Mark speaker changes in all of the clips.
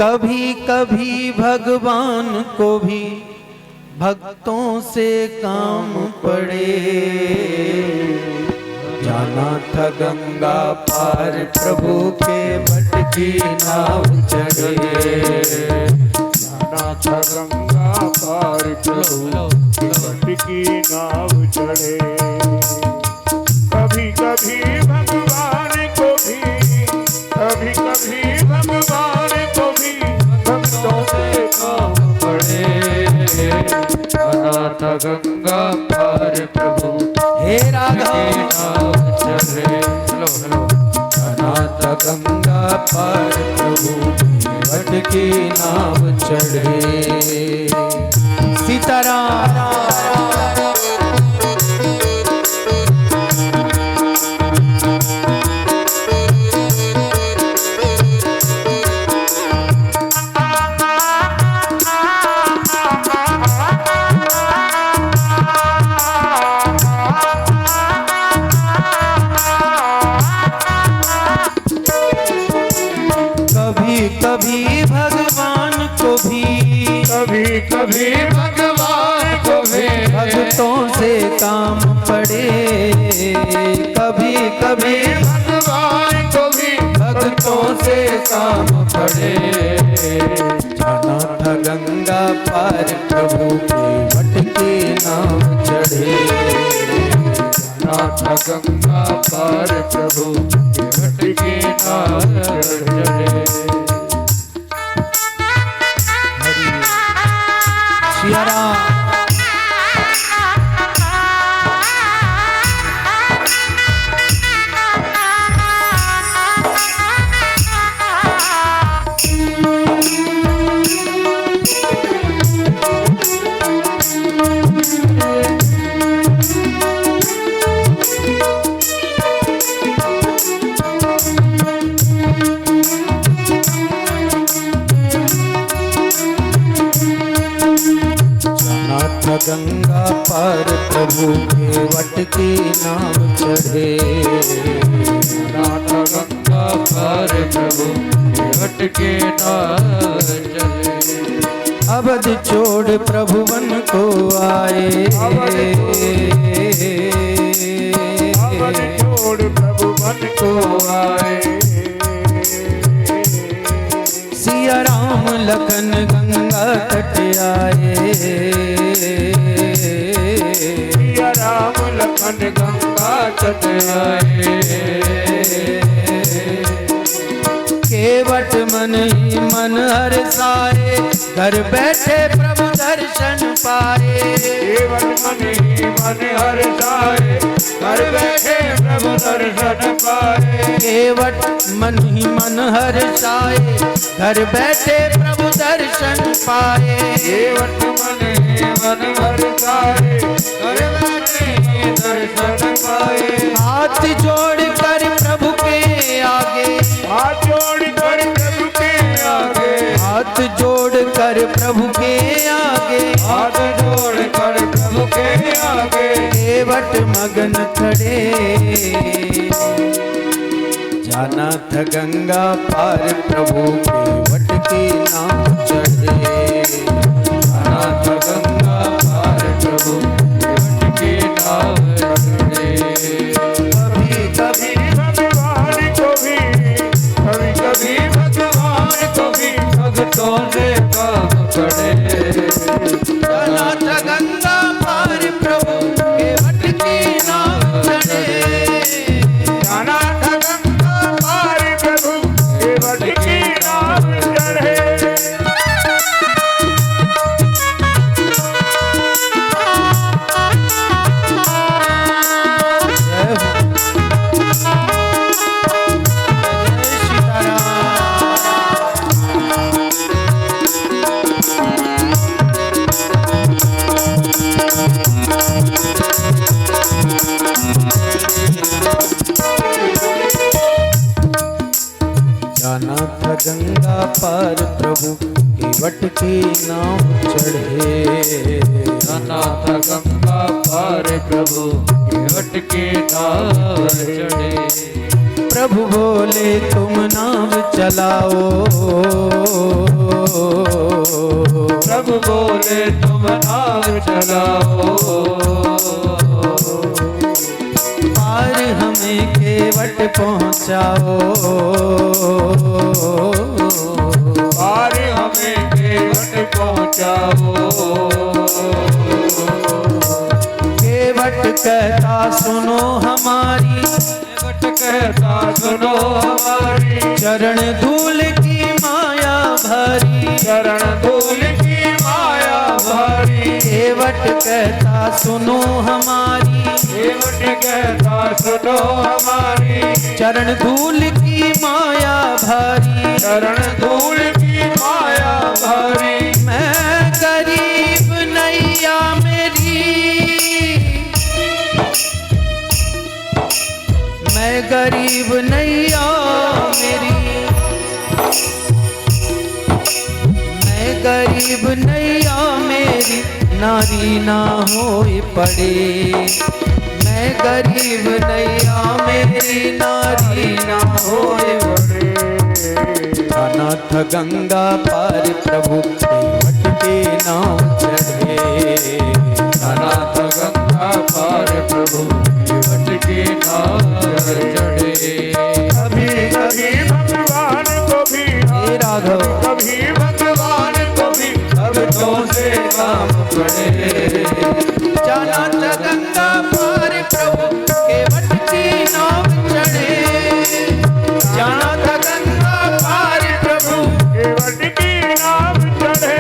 Speaker 1: कभी कभी भगवान को भी भक्तों से काम पड़े। जाना था गंगा पार प्रभु के भट की नाव चढ़े।
Speaker 2: जाना था गंगा पार प्रभु के भट की नाव चढ़े। कभी कभी भगवान को भी, कभी कभी भगवान को भी भक्तों से काम पड़े। जाना था गंगा पार प्रभु
Speaker 1: हे राघव
Speaker 2: नाव चढ़े।
Speaker 1: जाना था गंगा पार प्रभु के भट की नाव चढ़े। सीताराम। कभी भगवान को भी,
Speaker 2: कभी कभी भगवान को भी
Speaker 1: भक्तों से काम पड़े। कभी कभी
Speaker 2: भगवान को भी
Speaker 1: भक्तों से काम पड़े। जाना था गंगा पार प्रभु के भट की नाव चढ़े।
Speaker 2: जाना था गंगा पार प्रभु के भट की नाव चढ़े।
Speaker 1: सिया राम। गंगा पार प्रभु के वट की नाव चढ़े।
Speaker 2: जाना था गंगा पार प्रभु के वट की नाव चढ़े।
Speaker 1: अवध छोड़ प्रभु वन को आए।
Speaker 2: अवध छोड़ प्रभु वन को आए।
Speaker 1: सिया राम लखन गंगा तट आए।
Speaker 2: सिया राम लखन गंगा तट आए।
Speaker 1: केवट मन ही मन हर्षाए, घर बैठे प्रभु दर्शन पाए।
Speaker 2: केवट मन ही मन हर्षाए, घर बैठे प्रभु दर्शन पाए।
Speaker 1: केवट मन ही मन हर्षाए, घर बैठे प्रभु दर्शन पाए।
Speaker 2: केवट मन ही मन हर्षाए, घर बैठे दर्शन पाए।
Speaker 1: हाथ जोड़ कर प्रभु के आगे,
Speaker 2: हाथ जोड़ कर प्रभु के आगे,
Speaker 1: हाथ जोड़ कर प्रभु के आगे,
Speaker 2: हाथ जोड़ कर प्रभु के आगे।
Speaker 1: केवट मगन खड़े। जाना था गंगा पार प्रभु के वट की नाव चढ़े।
Speaker 2: जाना था गंगा पार प्रभु के वट की नाव चढ़े। कभी कभी भगवान को भी, कभी कभी भगवान को भी भक्तों से काम पड़े।
Speaker 1: जाना था गंगा पार प्रभु के वट की नाव चढ़े।
Speaker 2: जाना था गंगा पार प्रभु के वट की नाव चढ़े।
Speaker 1: जय हो। जय सीताराम। जाना था गंगा पार प्रभु के वट की नाव चढ़े।
Speaker 2: जाना था गंगा पार प्रभु के वट की नाव चढ़े।
Speaker 1: प्रभु बोले तुम नाव चलाओ।
Speaker 2: लगाओ।
Speaker 1: पार हमें केवट पहुँचाओ,
Speaker 2: पार हमें केवट पहुँचाओ।
Speaker 1: केवट कहता सुनो हमारी,
Speaker 2: केवट कहता सुनो हमारी,
Speaker 1: चरण धूल की माया भरी,
Speaker 2: चरण धूल की माया भरी।
Speaker 1: केवट कहता सुनो हमारी,
Speaker 2: केवट कहता सुनो हमारी,
Speaker 1: चरण धूल की माया भरी,
Speaker 2: चरण धूल की माया भरी।
Speaker 1: मैं गरीब नैया मेरी, मैं गरीब नैया मेरी, मैं गरीब नैया मेरी, नारी ना होए पड़े। मैं गरीब नैया मेरी, नारी ना होए पड़े। अनाथ गंगा पार प्रभु केवट के नाव चढ़े,
Speaker 2: अनाथ गंगा पार प्रभु केवट के नाव चढ़े। कभी कभी भगवान को भी,
Speaker 1: हे राघव
Speaker 2: कभी भगवान को भी भक्तों से काम पड़े।
Speaker 1: जाना था गंगा पार प्रभु केवट की नाव चढ़े, जाना था गंगा पार प्रभु
Speaker 2: केवट की नाव चढ़े।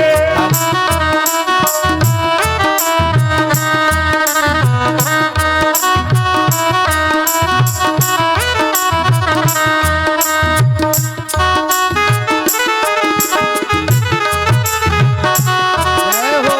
Speaker 1: जय हो।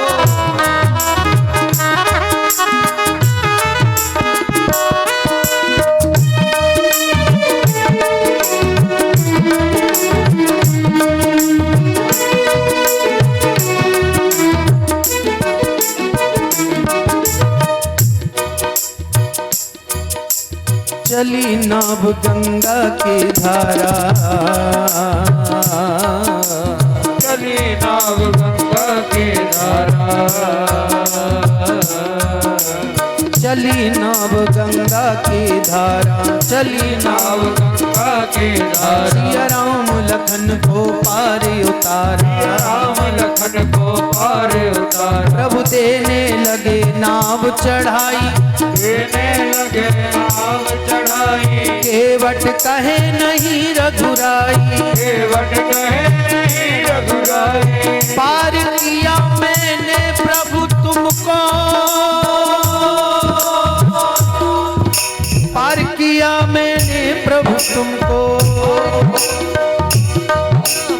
Speaker 1: चली नाव गंगा की धारा,
Speaker 2: चली नाव गंगा की धारा,
Speaker 1: चली नाव गंगा की धारा, चली
Speaker 2: नाव
Speaker 1: नाव
Speaker 2: गंगा की धारा।
Speaker 1: सिया राम लखन को पार उतारा,
Speaker 2: राम लखन को पार उतारा।
Speaker 1: प्रभु देने लगे नाव चढ़ाई,
Speaker 2: देने लगे नाव चढ़ाई।
Speaker 1: केवट कहे नहीं रघुराई,
Speaker 2: केवट कहे नहीं रघुराई।
Speaker 1: पार किया मैंने प्रभु तुमको, पार किया मैंने प्रभु तुमको,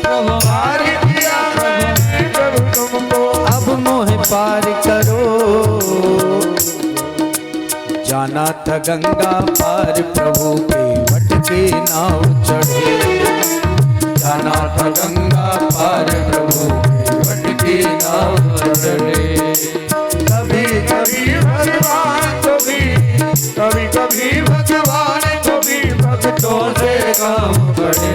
Speaker 2: पार किया मैंने प्रभु तुमको।
Speaker 1: अब मोह पार करो। जाना था गंगा पार प्रभु केवट के नाव चढ़े, जाना था गंगा पार प्रभु केवट के नाव चढ़े।
Speaker 2: कभी कभी भगवान को भी, कभी कभी भगवान को भी भक्तों से काम पड़े।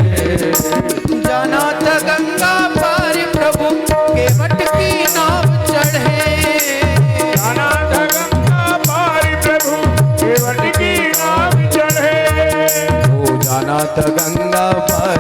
Speaker 1: जाना था गंगा पार प्रभु केवट की नाव चढ़े,
Speaker 2: जाना था गंगा पार प्रभु केवट की नाव चढ़े।
Speaker 1: ओ जाना था गंगा पार